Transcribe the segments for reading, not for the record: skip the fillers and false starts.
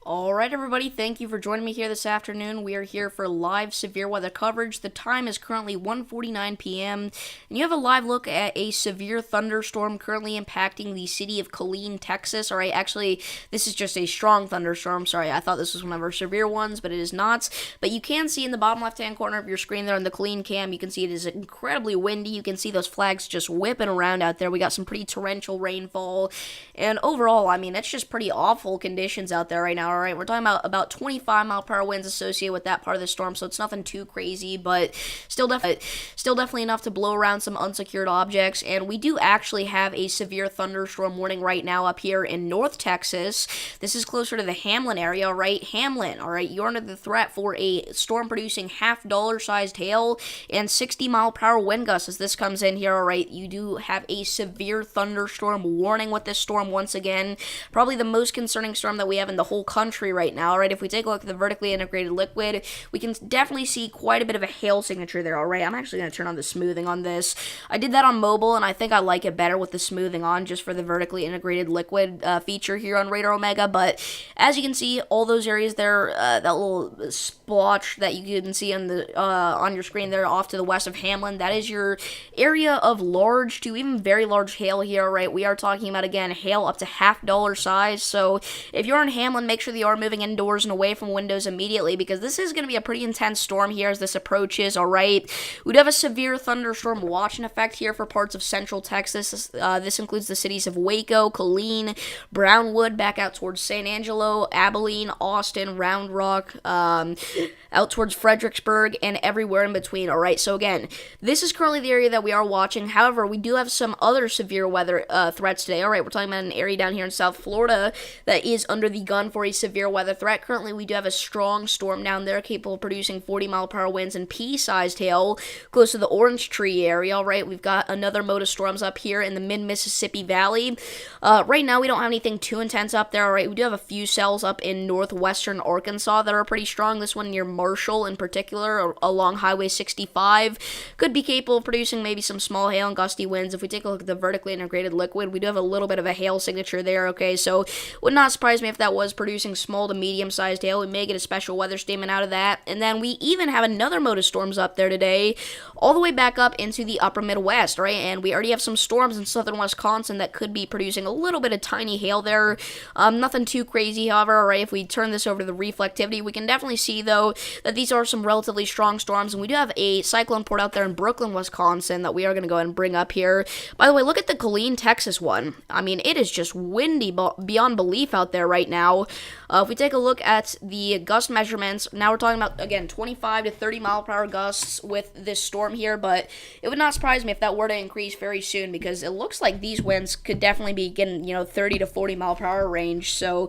Alright, everybody, thank you for joining me here this afternoon. We are here for live severe weather coverage. The time is currently 1:49 p.m., and you have a live look at a severe thunderstorm currently impacting the city of Killeen, Texas. Alright, actually, this is just a strong thunderstorm. Sorry, I thought this was one of our severe ones, but it is not. But you can see in the bottom left-hand corner of your screen there on the Killeen cam, you can see it is incredibly windy. You can see those flags just whipping around out there. We got some pretty torrential rainfall, and overall, I mean, it's just pretty awful conditions out there right now. All right, we're talking about 25 mile per hour winds associated with that part of the storm, so it's nothing too crazy, but still definitely enough to blow around some unsecured objects. And we do actually have a severe thunderstorm warning right now up here in North Texas. This is closer to the Hamlin area, right? Hamlin, all right, you're under the threat for a storm producing $half sized hail and 60 mile per hour wind gusts as this comes in here. All right, you do have a severe thunderstorm warning with this storm once again. Probably the most concerning storm that we have in the whole country right now. All right, if we take a look at the vertically integrated liquid, we can definitely see quite a bit of a hail signature there. All right, I'm actually going to turn on the smoothing on this. I did that on mobile, and I think I like it better with the smoothing on just for the vertically integrated liquid feature here on Radar Omega. But as you can see, all those areas there, that little splotch that you can see on your screen there off to the west of Hamlin, that is your area of large to even very large hail here. All right, we are talking about, again, hail up to $half size. So if you're in Hamlin, make sure that you are moving indoors and away from windows immediately, because this is going to be a pretty intense storm here as this approaches. All right, we do have a severe thunderstorm watch in effect here for parts of central Texas. This includes the cities of Waco, Killeen, Brownwood, back out towards San Angelo, Abilene, Austin, Round Rock, out towards Fredericksburg, and everywhere in between. All right, so again, this is currently the area that we are watching. However, we do have some other severe weather threats today. All right, we're talking about an area down here in South Florida that is under the gun for a severe weather threat. Currently, we do have a strong storm down there capable of producing 40 mile per hour winds and pea-sized hail close to the Orange Tree area. All right, we've got another mode of storms up here in the mid-Mississippi Valley. Right now, we don't have anything too intense up there. All right, we do have a few cells up in northwestern Arkansas that are pretty strong. This one near Marshall in particular, along Highway 65, could be capable of producing maybe some small hail and gusty winds. If we take a look at the vertically integrated liquid, we do have a little bit of a hail signature there. Okay, so would not surprise me if that was producing small to medium-sized hail. We may get a special weather statement out of that. And then we even have another mode of storms up there today, all the way back up into the upper Midwest, right? And we already have some storms in southern Wisconsin that could be producing a little bit of tiny hail there. Nothing too crazy, however. All right, if we turn this over to the reflectivity, we can definitely see, though, that these are some relatively strong storms. And we do have a cyclone port out there in Brooklyn, Wisconsin that we are going to go ahead and bring up here. By the way, look at the Killeen, Texas one. I mean, it is just windy beyond belief out there right now. If we take a look at the gust measurements, now we're talking about, again, 25 to 30 mile per hour gusts with this storm here, but it would not surprise me if that were to increase very soon, because it looks like these winds could definitely be getting, 30 to 40 mile per hour range. So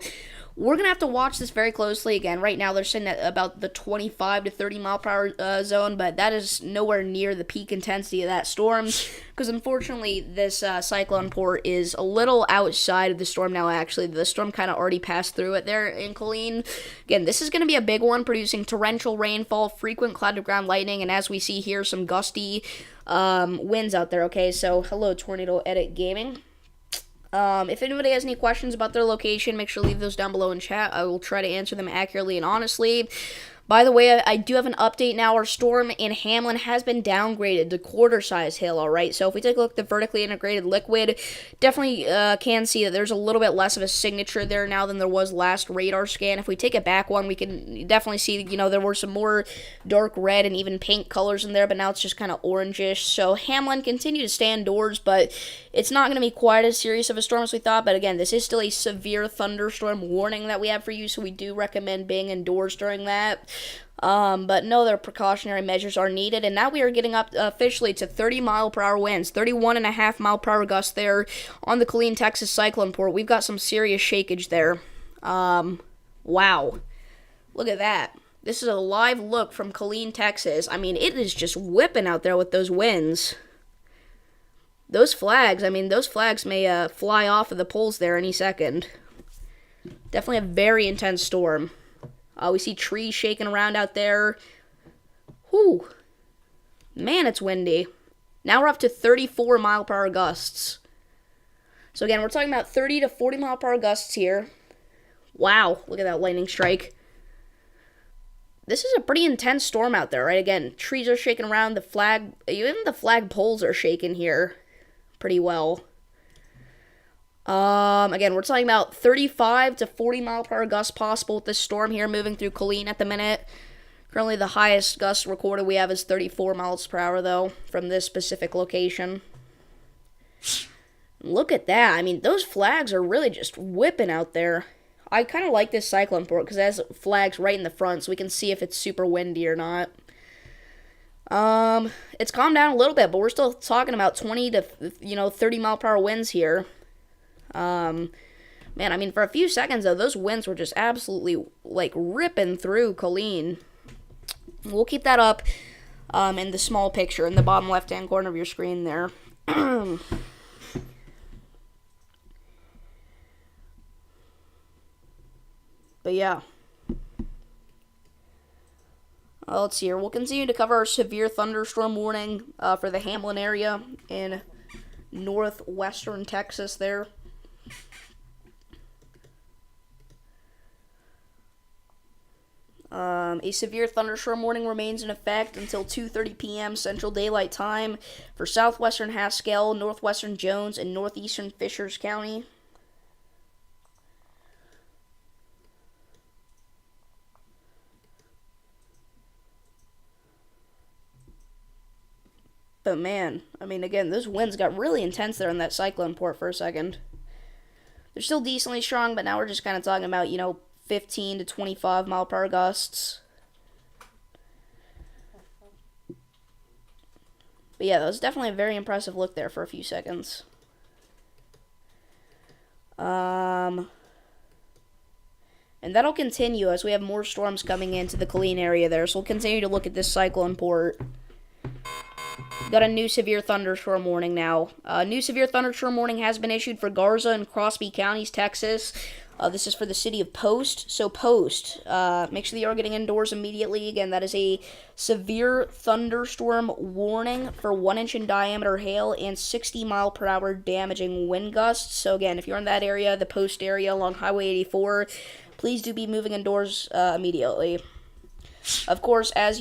we're going to have to watch this very closely. Again, right now they're sitting at about the 25 to 30 mile per hour zone, but that is nowhere near the peak intensity of that storm, because unfortunately this cyclone port is a little outside of the storm now. Actually, the storm kind of already passed through it there in Killeen. Again, this is going to be a big one, producing torrential rainfall, frequent cloud-to-ground lightning, and as we see here, some gusty winds out there. Okay, so hello, Tornado Edit Gaming. If anybody has any questions about their location, make sure to leave those down below in chat. I will try to answer them accurately and honestly. By the way, I do have an update now. Our storm in Hamlin has been downgraded to quarter-size hail, all right? So if we take a look at the vertically integrated liquid, definitely can see that there's a little bit less of a signature there now than there was last radar scan. If we take it back one, we can definitely see, there were some more dark red and even pink colors in there, but now it's just kind of orangish. So Hamlin, continue to stay indoors, but it's not going to be quite as serious of a storm as we thought. But again, this is still a severe thunderstorm warning that we have for you, so we do recommend being indoors during that. But no other precautionary measures are needed. And now we are getting up officially to 30 mile per hour winds, 31.5 mile per hour gusts there on the Killeen, Texas cyclone port. We've got some serious shakeage there. Wow. Look at that. This is a live look from Killeen, Texas. I mean, it is just whipping out there with those winds. Those flags may fly off of the poles there any second. Definitely a very intense storm. We see trees shaking around out there. Whew. Man, it's windy. Now we're up to 34 mile per hour gusts. So again, we're talking about 30 to 40 mile per hour gusts here. Wow, look at that lightning strike. This is a pretty intense storm out there, right? Again, trees are shaking around, even the flag poles are shaking here pretty well. Again, we're talking about 35 to 40 mile per hour gusts possible with this storm here moving through Colleen at the minute. Currently, the highest gust recorded we have is 34 miles per hour, though, from this specific location. Look at that. I mean, those flags are really just whipping out there. I kind of like this cyclone port because it has flags right in the front so we can see if it's super windy or not. It's calmed down a little bit, but we're still talking about 20 to 30 mile per hour winds here. Man, I mean, for a few seconds though, those winds were just absolutely like ripping through Colleen. We'll keep that up in the small picture in the bottom left-hand corner of your screen there. But yeah. Let's see here. We'll continue to cover our severe thunderstorm warning for the Hamlin area in northwestern Texas there. A severe thunderstorm warning remains in effect until 2:30 p.m. Central Daylight Time for southwestern Haskell, northwestern Jones, and northeastern Fishers County. But man, I mean, again, those winds got really intense there in that cyclone port for a second. They're still decently strong, but now we're just kind of talking about, 15 to 25 mile per hour gusts. But yeah, that was definitely a very impressive look there for a few seconds. And that'll continue as we have more storms coming into the Colleen area there. So we'll continue to look at this cyclone port. Got a new severe thunderstorm warning now. New severe thunderstorm warning has been issued for Garza and Crosby counties, Texas. This is for the city of Post. So Post, make sure that you are getting indoors immediately. Again, that is a severe thunderstorm warning for 1 inch in diameter hail and 60 mile per hour damaging wind gusts. So again, if you're in that area, the Post area along Highway 84, please do be moving indoors immediately. Of course, as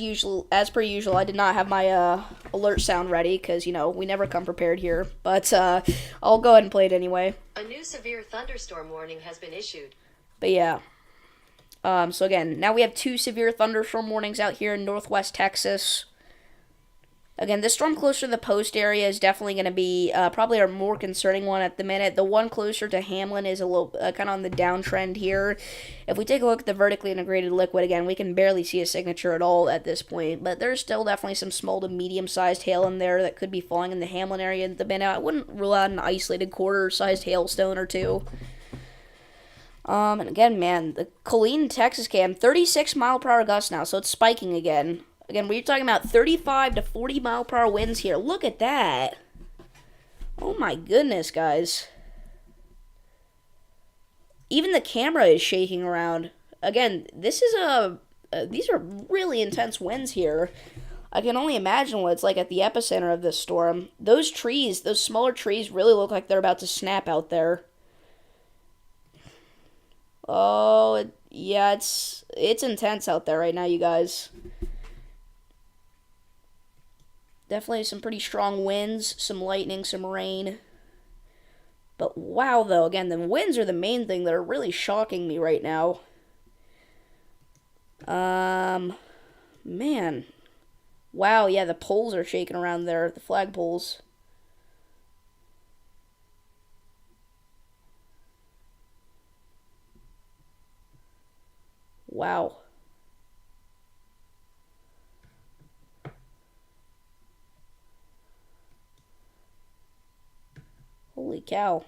per usual, I did not have my alert sound ready because, we never come prepared here. But I'll go ahead and play it anyway. A new severe thunderstorm warning has been issued. But yeah. So again, now we have 2 severe thunderstorm warnings out here in northwest Texas. Again, this storm closer to the Post area is definitely going to be probably our more concerning one at the minute. The one closer to Hamlin is a little kind of on the downtrend here. If we take a look at the vertically integrated liquid, again, we can barely see a signature at all at this point. But there's still definitely some small to medium-sized hail in there that could be falling in the Hamlin area at the minute. I wouldn't rule out an isolated quarter-sized hailstone or two. And again, man, the Colleen, Texas cam, 36 mile per hour gusts now, so it's spiking again. Again, we're talking about 35 to 40 mile per hour winds here. Look at that. Oh my goodness, guys. Even the camera is shaking around. Again, this is these are really intense winds here. I can only imagine what it's like at the epicenter of this storm. Those trees, those smaller trees really look like they're about to snap out there. Oh, yeah, it's intense out there right now, you guys. Definitely some pretty strong winds, some lightning, some rain. But wow, though, again, the winds are the main thing that are really shocking me right now. Man. Wow, yeah, the poles are shaking around there, the flag poles. Wow. Holy cow.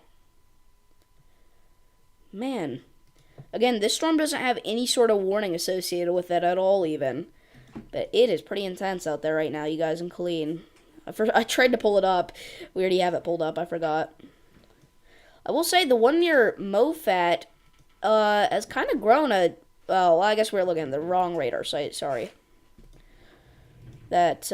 Man. Again, this storm doesn't have any sort of warning associated with it at all, even. But it is pretty intense out there right now, you guys, in Colleen. I tried to pull it up. We already have it pulled up. I forgot. I will say the one near MoFat has kind of grown a... Well, I guess we're looking at the wrong radar site. Sorry. That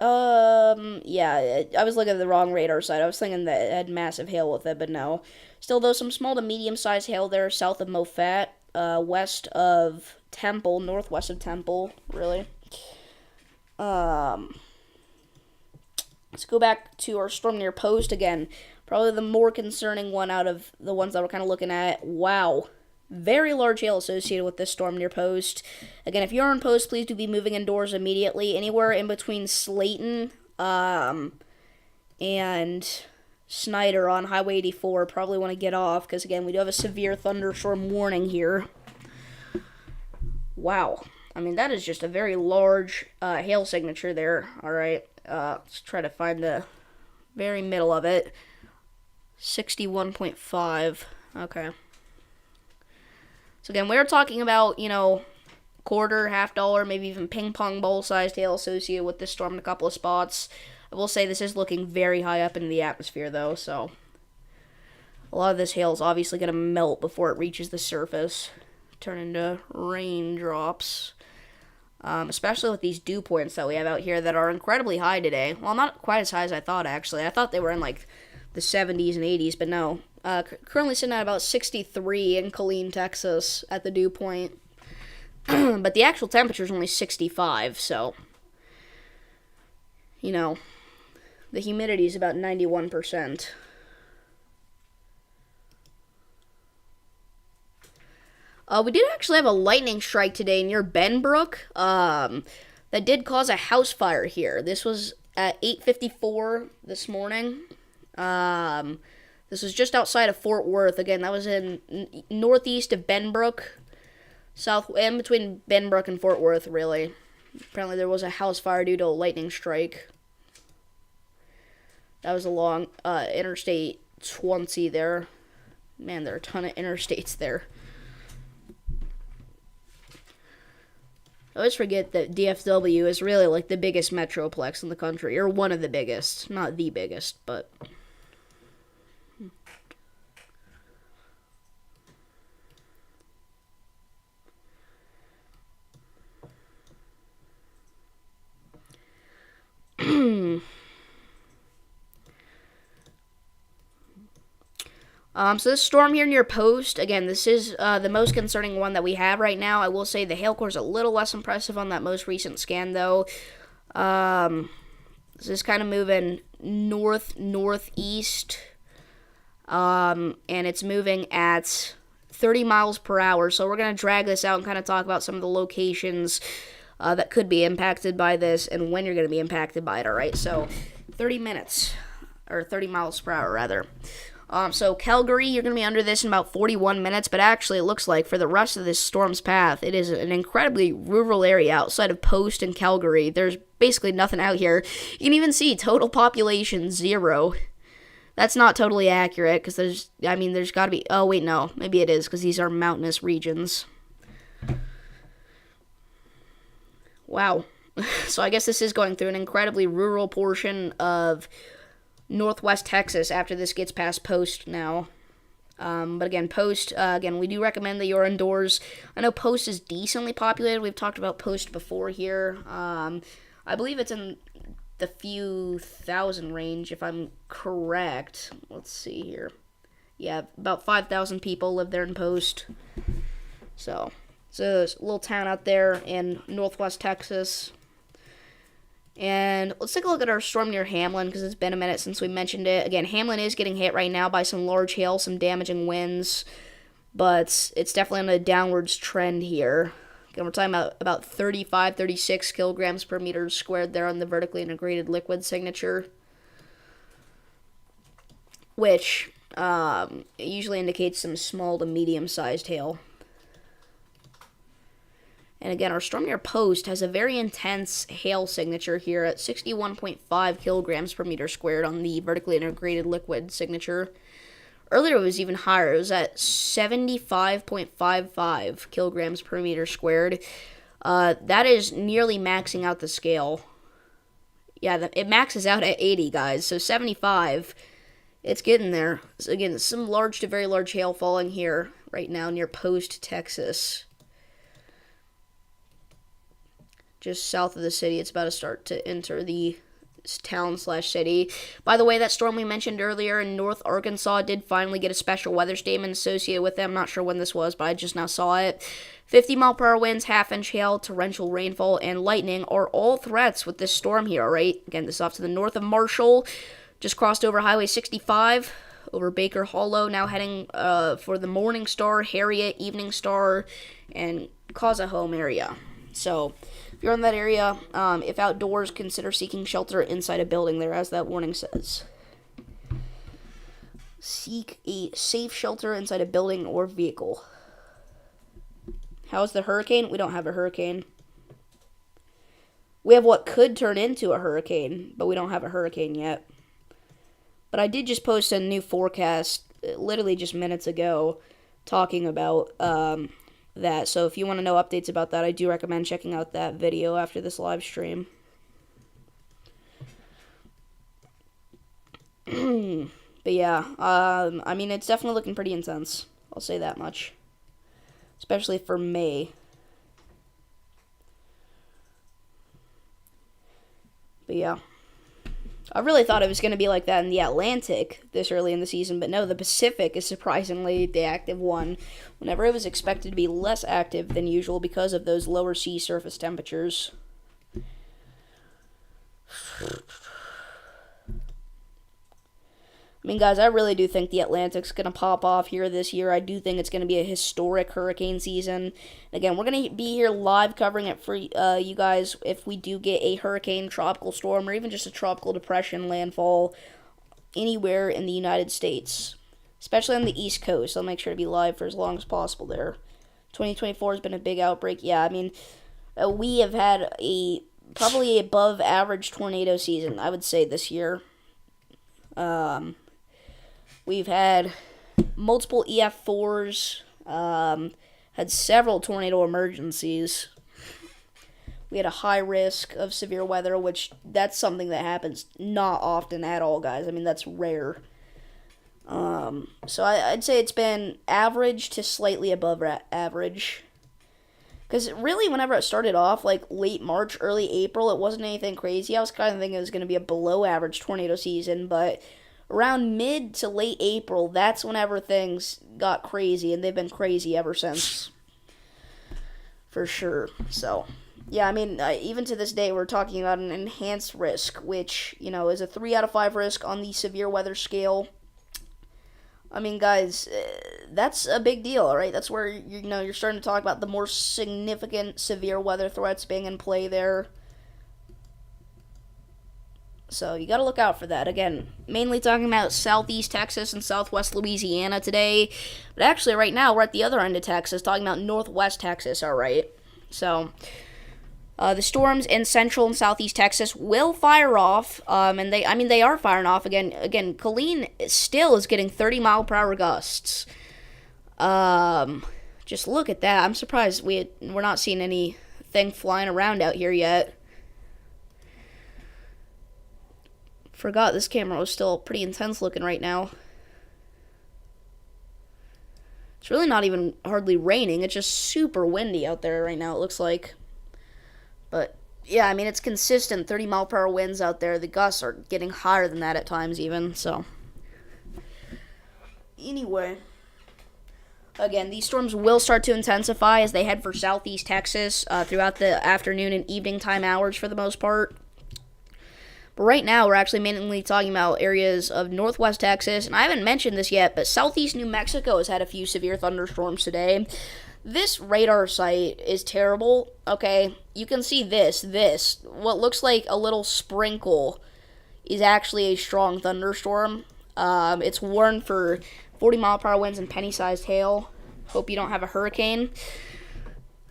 Yeah, I was looking at the wrong radar site. I was thinking that it had massive hail with it, but no. Still, though, some small to medium-sized hail there south of Moffat, west of Temple, northwest of Temple, really. Um, let's go back to our storm near Post again. Probably the more concerning one out of the ones that we're kind of looking at. Wow. Very large hail associated with this storm near Post. Again, if you're on Post, please do be moving indoors immediately. Anywhere in between Slayton and Snyder on Highway 84, probably want to get off because, again, we do have a severe thunderstorm warning here. Wow. I mean, that is just a very large hail signature there. All right. Let's try to find the very middle of it. 61.5. Okay. So again, we are talking about, quarter, half dollar, maybe even ping pong ball sized hail associated with this storm in a couple of spots. I will say this is looking very high up in the atmosphere, though, so a lot of this hail is obviously going to melt before it reaches the surface, turn into raindrops. Especially with these dew points that we have out here that are incredibly high today. Well, not quite as high as I thought, actually. I thought they were in, the 70s and 80s, but no. Currently sitting at about 63 in Killeen, Texas, at the dew point. But the actual temperature is only 65, so, the humidity is about 91%. We did actually have a lightning strike today near Benbrook. That did cause a house fire here. This was at 8:54 this morning. This was just outside of Fort Worth. Again, that was in northeast of Benbrook, in between Benbrook and Fort Worth, really. Apparently there was a house fire due to a lightning strike. That was along Interstate 20 there. Man, there are a ton of interstates there. I always forget that DFW is really the biggest metroplex in the country, or one of the biggest. Not the biggest, but... So this storm here near Post, again, this is the most concerning one that we have right now. I will say the hail core is a little less impressive on that most recent scan, though. This is kind of moving northeast, and it's moving at 30 miles per hour. So we're going to drag this out and kind of talk about some of the locations that could be impacted by this and when you're going to be impacted by it, all right? So 30 minutes, or 30 miles per hour, rather. So Calgary, you're going to be under this in about 41 minutes, but actually it looks like for the rest of this storm's path, it is an incredibly rural area outside of Post and Calgary. There's basically nothing out here. You can even see total population 0. That's not totally accurate, because there's got to be, oh wait, no, maybe it is, because these are mountainous regions. Wow. So I guess this is going through an incredibly rural portion of Northwest Texas after this gets past Post now. But again, Post, we do recommend that you're indoors. I know Post is decently populated. We've talked about Post before here. I believe it's in the few thousand range, if I'm correct. Let's see here. Yeah, about 5,000 people live there in Post. So, it's a little town out there in Northwest Texas. And let's take a look at our storm near Hamlin, because it's been a minute since we mentioned it. Again, Hamlin is getting hit right now by some large hail, some damaging winds, but it's definitely on a downwards trend here. Again, we're talking about 35, 36 kilograms per meter squared there on the vertically integrated liquid signature, which usually indicates some small to medium-sized hail. And again, our storm near Post has a very intense hail signature here at 61.5 kilograms per meter squared on the vertically integrated liquid signature. Earlier it was even higher. It was at 75.55 kilograms per meter squared. That is nearly maxing out the scale. Yeah, it maxes out at 80, guys. So 75, it's getting there. So again, some large to very large hail falling here right now near Post, Texas. Just south of the city. It's about to start to enter the town slash city. By the way, that storm we mentioned earlier in North Arkansas did finally get a special weather statement associated with it. I'm not sure when this was, but I just now saw it. 50-mile-per-hour winds, half-inch hail, torrential rainfall, and lightning are all threats with this storm here, alright? Again, this is off to the north of Marshall. Just crossed over Highway 65, over Baker Hollow, now heading for the Morning Star, Harriet, Evening Star, and Home area. So, if you're in that area, if outdoors, consider seeking shelter inside a building there, as that warning says. Seek a safe shelter inside a building or vehicle. How's the hurricane? We don't have a hurricane. We have what could turn into a hurricane, but we don't have a hurricane yet. But I did just post a new forecast, literally just minutes ago, talking about that. So if you want to know updates about that, I do recommend checking out that video after this live stream. But yeah, I mean, it's definitely looking pretty intense. I'll say that much. Especially for May. But yeah. I really thought it was going to be like that in the Atlantic this early in the season, but no, the Pacific is surprisingly the active one, whenever it was expected to be less active than usual because of those lower sea surface temperatures. I mean, guys, I really do think the Atlantic's going to pop off here this year. I do think it's going to be a historic hurricane season. Again, we're going to be here live covering it for you guys if we do get a hurricane, tropical storm, or even just a tropical depression landfall anywhere in the United States, especially on the East Coast. I'll make sure to be live for as long as possible there. 2024 has been a big outbreak. Yeah, I mean, we have had a probably above average tornado season, I would say, this year. We've had multiple EF4s, had several tornado emergencies. We had a high risk of severe weather, which that's something that happens not often at all, guys. I mean, that's rare. So I'd say it's been average to slightly above average. Because really, whenever it started off, like late March, early April, it wasn't anything crazy. I was kind of thinking it was going to be a below average tornado season, but around mid to late April, that's whenever things got crazy, and they've been crazy ever since. For sure. So, yeah, I mean, even to this day, we're talking about an enhanced risk, which, you know, is a 3 out of 5 risk on the severe weather scale. I mean, guys, that's a big deal, right? That's where, you're starting to talk about the more significant severe weather threats being in play there. So you got to look out for that. Again, mainly talking about southeast Texas and southwest Louisiana today. But actually, right now, we're at the other end of Texas, talking about northwest Texas, all right? So, the storms in central and southeast Texas will fire off, and they are firing off again. Again, Colleen still is getting 30-mile-per-hour gusts. Just look at that. I'm surprised we're not seeing anything flying around out here yet. Forgot this camera was still pretty intense looking right now. It's really not even hardly raining. It's just super windy out there right now, it looks like. But, yeah, I mean, it's consistent 30-mile-per-hour winds out there. The gusts are getting higher than that at times even, so. Anyway. Again, these storms will start to intensify as they head for southeast Texas throughout the afternoon and evening time hours for the most part. But right now, we're actually mainly talking about areas of northwest Texas, and I haven't mentioned this yet, but southeast New Mexico has had a few severe thunderstorms today. This radar site is terrible. Okay, you can see this. What looks like a little sprinkle is actually a strong thunderstorm. It's warned for 40-mile-per-hour winds and penny-sized hail. Hope you don't have a hurricane.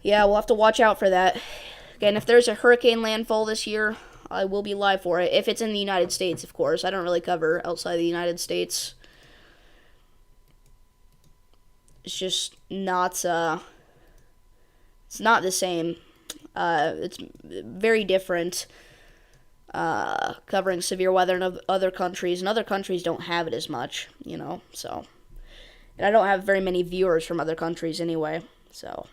Yeah, we'll have to watch out for that. Again, if there's a hurricane landfall this year, I will be live for it. If it's in the United States, of course. I don't really cover outside the United States. It's just not, it's not the same. It's very different covering severe weather in other countries, and other countries don't have it as much, so. And I don't have very many viewers from other countries anyway, so.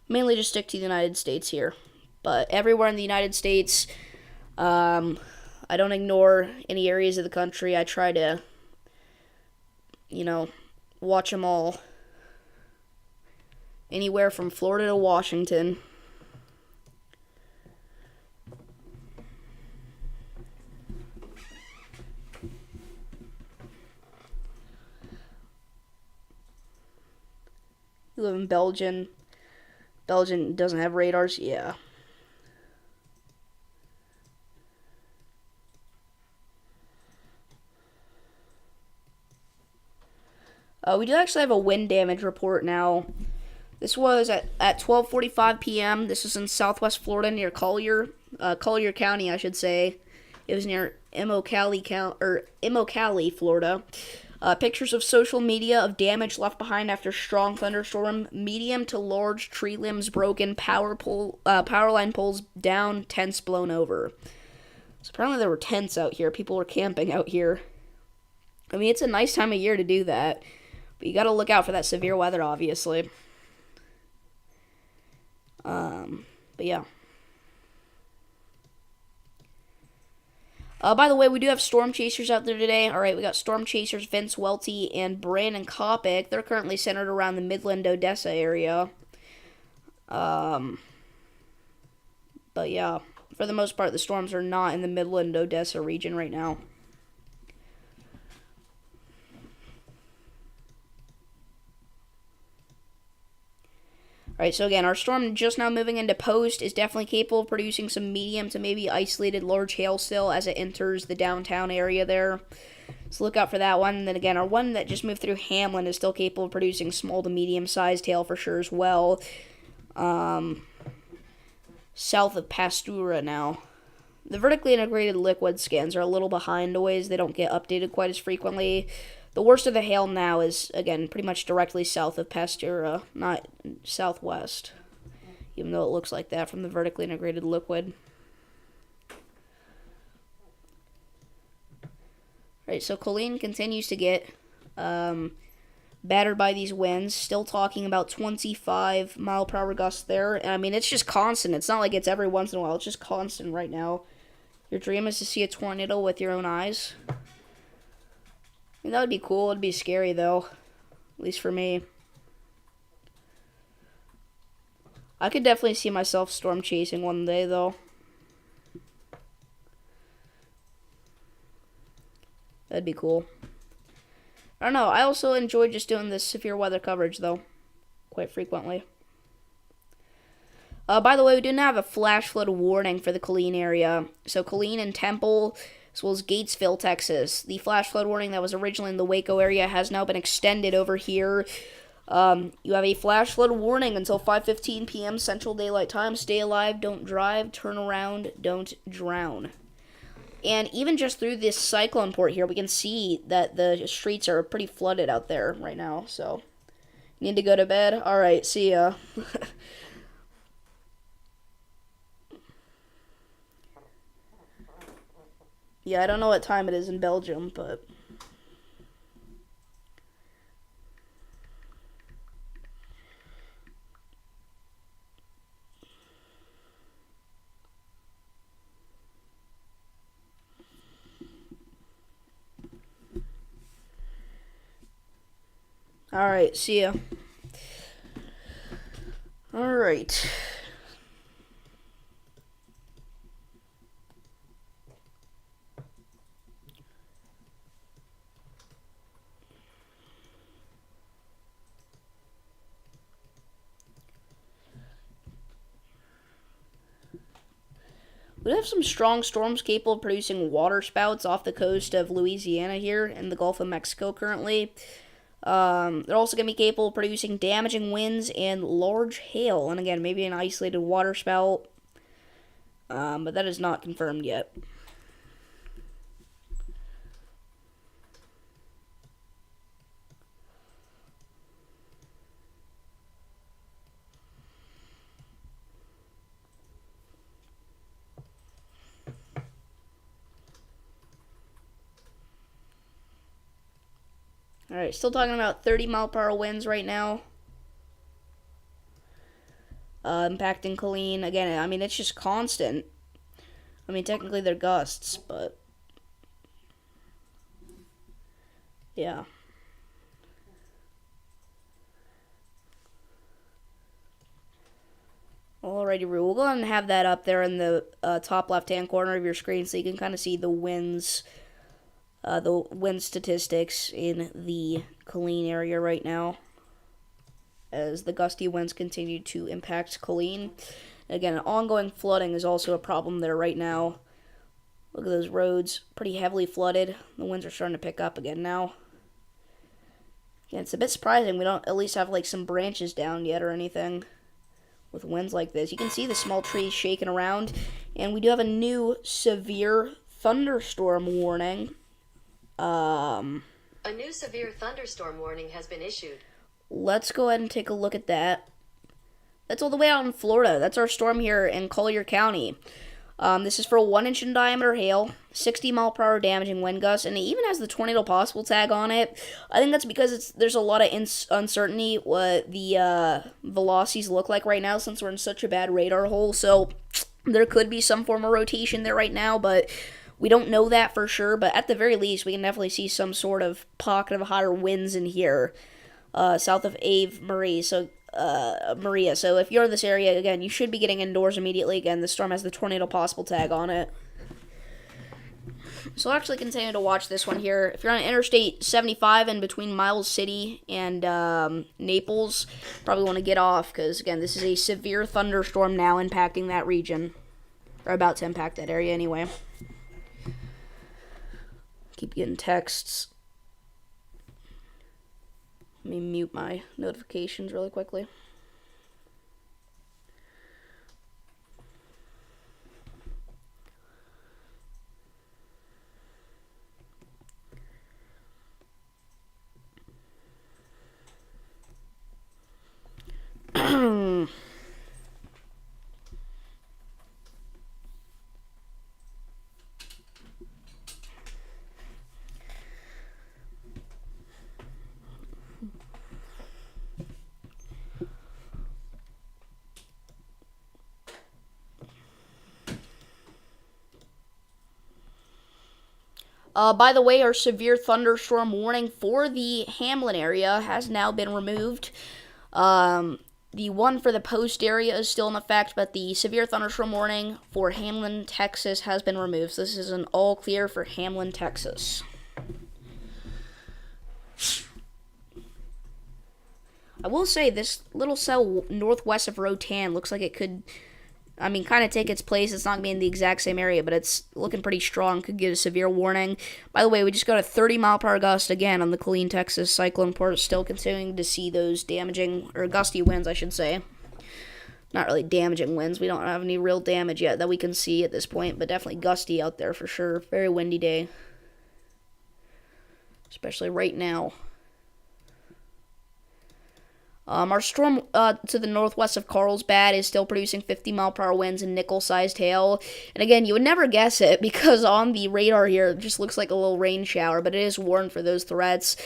Mainly just stick to the United States here. But everywhere in the United States, I don't ignore any areas of the country. I try to, you know, watch them all. Anywhere from Florida to Washington. You live in Belgium. Belgium doesn't have radars? Yeah. We do actually have a wind damage report now. This was at 12:45 p.m. This is in Southwest Florida near Collier County, I should say. It was near Immokalee, Florida. Pictures of social media of damage left behind after strong thunderstorm. Medium to large tree limbs broken. Power line poles down. Tents blown over. So apparently there were tents out here. People were camping out here. I mean, it's a nice time of year to do that. But you gotta look out for that severe weather, obviously. But yeah. By the way, we do have storm chasers out there today. Alright, we got storm chasers Vince Welty and Brandon Kopic. They're currently centered around the Midland, Odessa area. But yeah, for the most part, the storms are not in the Midland, Odessa region right now. Alright, so again, our storm just now moving into post is definitely capable of producing some medium to maybe isolated large hail still as it enters the downtown area there. So look out for that one. And then again, our one that just moved through Hamlin is still capable of producing small to medium sized hail for sure as well. South of Pastura now. The vertically integrated liquid scans are a little behind always. They don't get updated quite as frequently. The worst of the hail now is, again, pretty much directly south of Pastura, not southwest, even though it looks like that from the vertically integrated liquid. Alright, so Colleen continues to get battered by these winds. Still talking about 25 mile per hour gusts there. And I mean, it's just constant. It's not like it's every once in a while. It's just constant right now. Your dream is to see a tornado with your own eyes. I mean, that would be cool. It'd be scary, though. At least for me. I could definitely see myself storm chasing one day, though. That'd be cool. I don't know. I also enjoy just doing this severe weather coverage, though. Quite frequently. By the way, we didn't have a flash flood warning for the Colleen area. So Colleen and Temple, as well as Gatesville, Texas. The flash flood warning that was originally in the Waco area has now been extended over here. You have a flash flood warning until 5:15 p.m. Central Daylight Time. Stay alive, don't drive, turn around, don't drown. And even just through this cyclone port here, we can see that the streets are pretty flooded out there right now. So, need to go to bed? Alright, see ya. Yeah, I don't know what time it is in Belgium, but... Alright, see ya. Alright. We have some strong storms capable of producing water spouts off the coast of Louisiana here in the Gulf of Mexico currently. They're also going to be capable of producing damaging winds and large hail. And again, maybe an isolated water spout. But that is not confirmed yet. Alright, still talking about 30 mile per hour winds right now. impacting Colleen. Again, I mean, it's just constant. I mean, technically they're gusts, but yeah. Alrighty, Rue. We'll go ahead and have that up there in the top left-hand corner of your screen so you can kind of see the winds statistics in the Colleen area right now, as the gusty winds continue to impact Colleen. Again, ongoing flooding is also a problem there right now. Look at those roads, pretty heavily flooded. The winds are starting to pick up again now. Yeah, it's a bit surprising we don't at least have like some branches down yet or anything with winds like this. You can see the small trees shaking around, and we do have a new severe thunderstorm warning. A new severe thunderstorm warning has been issued. Let's go ahead and take a look at that. That's all the way out in Florida. That's our storm here in Collier County. This is for a 1-inch in diameter hail, 60-mile-per-hour damaging wind gusts, and it even has the tornado possible tag on it. I think that's because there's a lot of uncertainty what the velocities look like right now since we're in such a bad radar hole. So there could be some form of rotation there right now, but we don't know that for sure. But at the very least, we can definitely see some sort of pocket of hotter winds in here south of Ave Marie. Maria. So if you're in this area, again, you should be getting indoors immediately. Again, the storm has the tornado possible tag on it. So I'll actually continue to watch this one here. If you're on Interstate 75 and between Miles City and Naples, probably want to get off because, again, this is a severe thunderstorm now impacting that region. Or about to impact that area anyway. Keep getting texts. Let me mute my notifications really quickly. By the way, our severe thunderstorm warning for the Hamlin area has now been removed. The one for the Post area is still in effect, but the severe thunderstorm warning for Hamlin, Texas has been removed. So this is an all clear for Hamlin, Texas. I will say this little cell northwest of Rotan looks like it could, kind of take its place. It's not going to be in the exact same area, but it's looking pretty strong. Could get a severe warning. By the way, we just got a 30-mile-per-hour gust again on the Colleen, Texas cyclone port. Still continuing to see those damaging, or gusty winds, I should say. Not really damaging winds. We don't have any real damage yet that we can see at this point, but definitely gusty out there for sure. Very windy day. Especially right now. Our storm to the northwest of Carlsbad is still producing 50-mile-per-hour winds and nickel-sized hail. And again, you would never guess it because on the radar here, it just looks like a little rain shower, but it is warned for those threats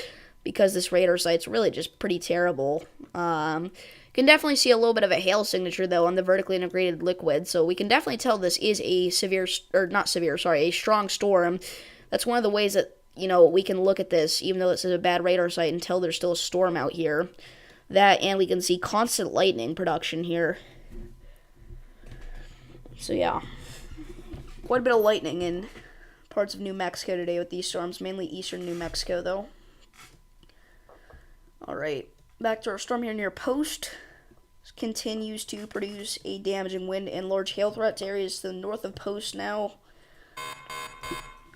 because this radar site's really just pretty terrible. Can definitely see a little bit of a hail signature, though, on the vertically integrated liquid, so we can definitely tell this is a a strong storm. That's one of the ways that, we can look at this, even though this is a bad radar site, and tell there's still a storm out here. That, and we can see constant lightning production here. So yeah, quite a bit of lightning in parts of New Mexico today with these storms, mainly eastern New Mexico though. Alright, back to our storm here near Post. This continues to produce a damaging wind and large hail threat to areas to the north of Post now.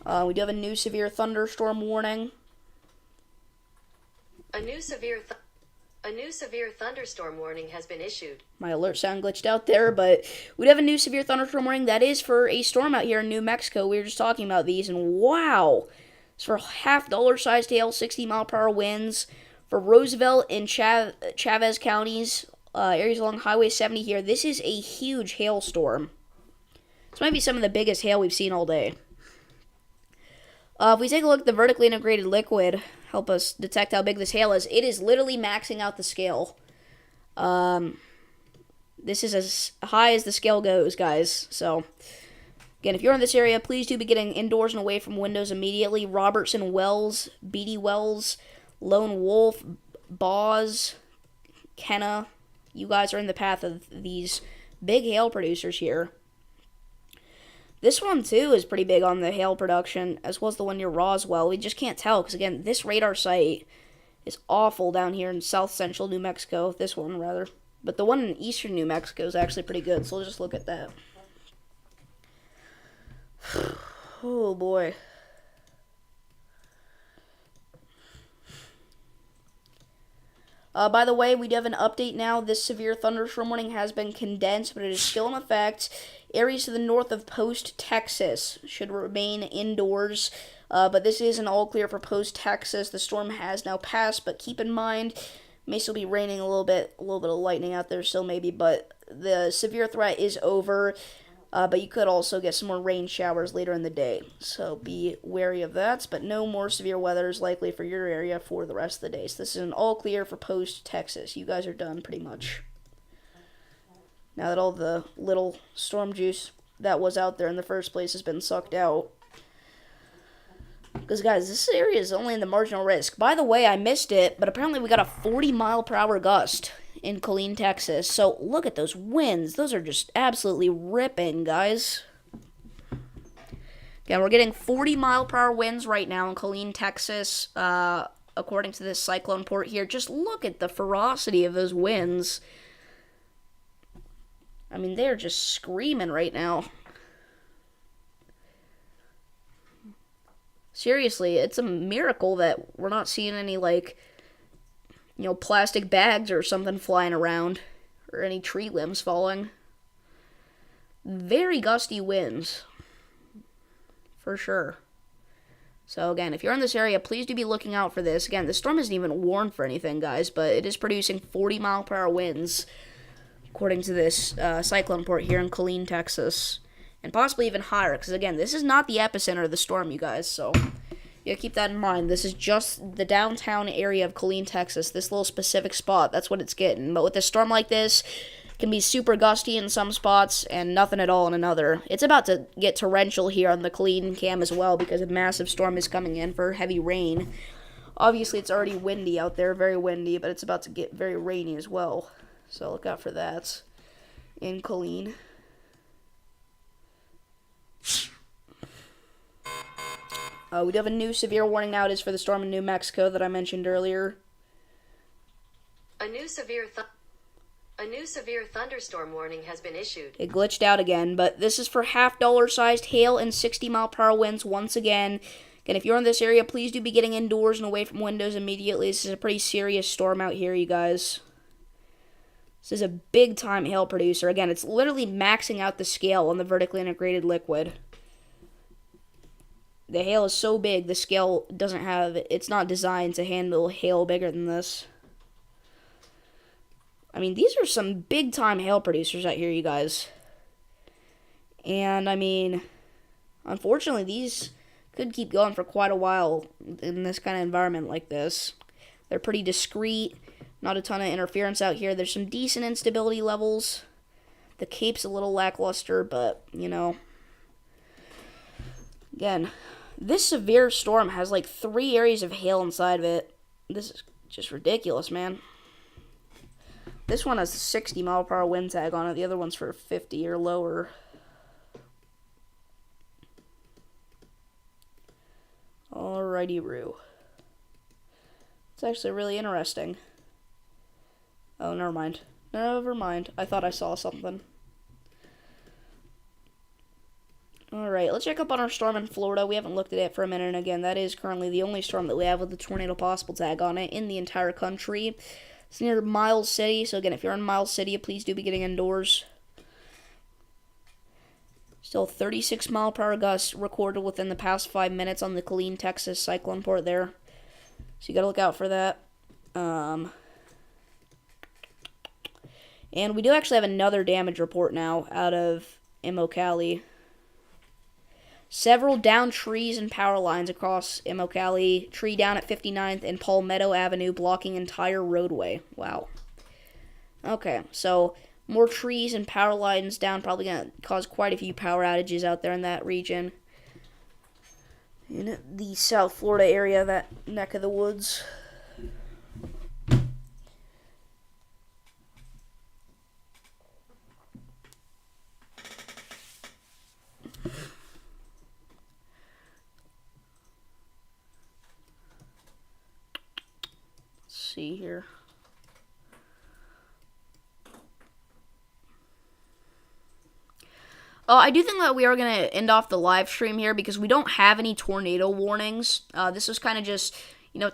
We do have a new severe thunderstorm warning. A new severe thunderstorm warning has been issued. My alert sound glitched out there, but we have a new severe thunderstorm warning. That is for a storm out here in New Mexico. We were just talking about these, and wow! It's for half dollar-sized hail, 60-mile-per-hour winds. For Roosevelt and Chavez counties, areas along Highway 70 here, this is a huge hailstorm. This might be some of the biggest hail we've seen all day. If we take a look at the vertically integrated liquid, help us detect how big this hail is. It is literally maxing out the scale. This is as high as the scale goes, guys. So, again, if you're in this area, please do be getting indoors and away from windows immediately. Robertson Wells, Beatty Wells, Lone Wolf, Boz, Kenna, you guys are in the path of these big hail producers here. This one, too, is pretty big on the hail production, as well as the one near Roswell. We just can't tell, because, again, this radar site is awful down here in south central New Mexico. This one, rather. But the one in eastern New Mexico is actually pretty good, so we'll just look at that. Oh, boy. By the way, we do have an update now. This severe thunderstorm warning has been condensed, but it is still in effect. Areas to the north of Post, Texas should remain indoors. But this is an all clear for Post, Texas. The storm has now passed, but keep in mind, may still be raining a little bit of lightning out there still maybe, but the severe threat is over. But you could also get some more rain showers later in the day, so be wary of that. But no more severe weather is likely for your area for the rest of the day. So this is an all clear for Post, Texas. You guys are done pretty much. Now that all the little storm juice that was out there in the first place has been sucked out. Because, guys, this area is only in the marginal risk. By the way, I missed it, but apparently we got a 40-mile-per-hour gust in Killeen, Texas. So, look at those winds. Those are just absolutely ripping, guys. Again, we're getting 40-mile-per-hour winds right now in Killeen, Texas, according to this cyclone report here. Just look at the ferocity of those winds. I mean, they're just screaming right now. Seriously, it's a miracle that we're not seeing any, plastic bags or something flying around, or any tree limbs falling. Very gusty winds, for sure. So again, if you're in this area, please do be looking out for this. Again, the storm isn't even warned for anything, guys, but it is producing 40-mile-per-hour winds, according to this cyclone report here in Killeen, Texas. And possibly even higher, because again, this is not the epicenter of the storm, you guys, so you gotta keep that in mind. This is just the downtown area of Killeen, Texas, this little specific spot. That's what it's getting. But with a storm like this, it can be super gusty in some spots and nothing at all in another. It's about to get torrential here on the Killeen cam as well, because a massive storm is coming in for heavy rain. Obviously, it's already windy out there, very windy, but it's about to get very rainy as well. So look out for that in Killeen. We do have a new severe warning now. It is for the storm in New Mexico that I mentioned earlier. A new severe thunderstorm warning has been issued. It glitched out again, but this is for half-dollar-sized hail and 60-mile-per-hour winds once again. Again, if you're in this area, please do be getting indoors and away from windows immediately. This is a pretty serious storm out here, you guys. This is a big-time hail producer. Again, it's literally maxing out the scale on the vertically integrated liquid. The hail is so big, the scale it's not designed to handle hail bigger than this. I mean, these are some big-time hail producers out here, you guys. And, I mean, unfortunately, these could keep going for quite a while in this kind of environment like this. They're pretty discreet, not a ton of interference out here. There's some decent instability levels. The Cape's a little lackluster, but, again, this severe storm has 3 areas of hail inside of it. This is just ridiculous, man. This one has a 60-mile-per-hour wind tag on it. The other one's for 50 or lower. Alrighty-roo. It's actually really interesting. Oh, never mind. Never mind. I thought I saw something. Alright, let's check up on our storm in Florida. We haven't looked at it for a minute, and again, that is currently the only storm that we have with the tornado possible tag on it in the entire country. It's near Miles City, so again, if you're in Miles City, please do be getting indoors. Still 36-mile-per-hour gusts recorded within the past 5 minutes on the Killeen, Texas cyclone port there. So you gotta look out for that. And we do actually have another damage report now out of Immokalee. Several downed trees and power lines across Immokalee. Tree down at 59th and Palmetto Avenue blocking entire roadway. Wow. Okay, so More trees and power lines down, probably going to cause quite a few power outages out there in that region. In the South Florida area, that neck of the woods. Let's see here. I do think that we are going to end off the live stream here because we don't have any tornado warnings. This is kind of just,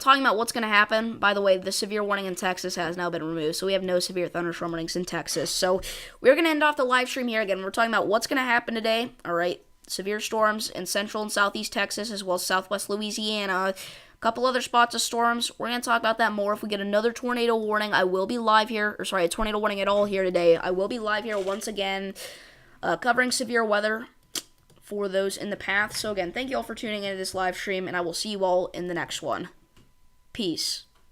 talking about what's going to happen. By the way, the severe warning in Texas has now been removed, so we have no severe thunderstorm warnings in Texas. So we're going to end off the live stream here. Again, we're talking about what's going to happen today. All right, severe storms in central and southeast Texas as well as southwest Louisiana. A couple other spots of storms. We're going to talk about that more. If we get another tornado warning, I will be live here. A tornado warning at all here today. I will be live here once again. Covering severe weather for those in the path. So again, thank you all for tuning into this live stream, and I will see you all in the next one. Peace.